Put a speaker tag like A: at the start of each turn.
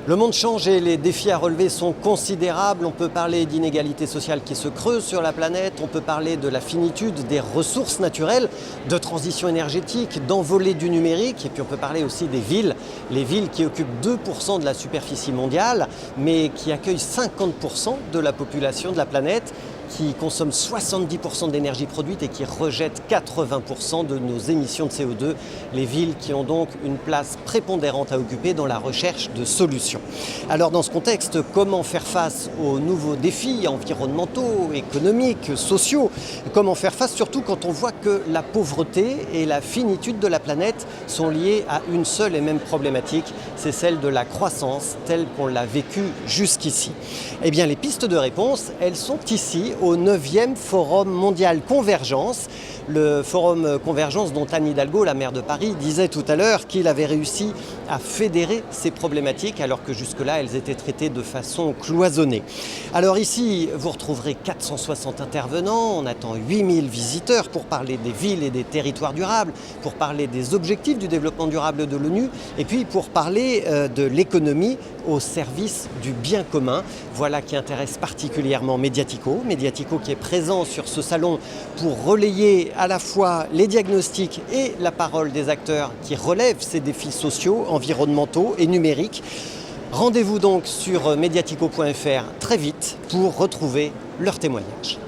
A: Le monde change et les défis à relever sont considérables. On peut parler d'inégalités sociales qui se creusent sur la planète, on peut parler de la finitude des ressources naturelles, de transition énergétique, d'envolée du numérique, et puis on peut parler aussi des villes. Les villes qui occupent 2% de la superficie mondiale, mais qui accueillent 50% de la population de la planète, qui consomment 70% de l'énergie produite et qui rejettent 80% de nos émissions de CO2. Les villes qui ont donc une place prépondérante à occuper dans la recherche de solutions. Alors dans ce contexte, comment faire face aux nouveaux défis environnementaux, économiques, sociaux? Comment faire face surtout quand on voit que la pauvreté et la finitude de la planète sont liées à une seule et même problématique, c'est celle de la croissance telle qu'on l'a vécue jusqu'ici. Eh bien les pistes de réponse, elles sont ici au 9e Forum mondial Convergence. Le Forum Convergence dont Anne Hidalgo, la maire de Paris, disait tout à l'heure qu'il avait réussi à fédérer ces problématiques alors que jusque-là elles étaient traitées de façon cloisonnée. Alors ici, vous retrouverez 460 intervenants, on attend 8000 visiteurs pour parler des villes et des territoires durables, pour parler des objectifs du développement durable de l'ONU et puis pour parler de l'économie au service du bien commun. Voilà qui intéresse particulièrement Mediatico qui est présent sur ce salon pour relayer à la fois les diagnostics et la parole des acteurs qui relèvent ces défis sociaux, environnementaux et numériques. Rendez-vous donc sur mediatico.fr très vite pour retrouver leurs témoignages.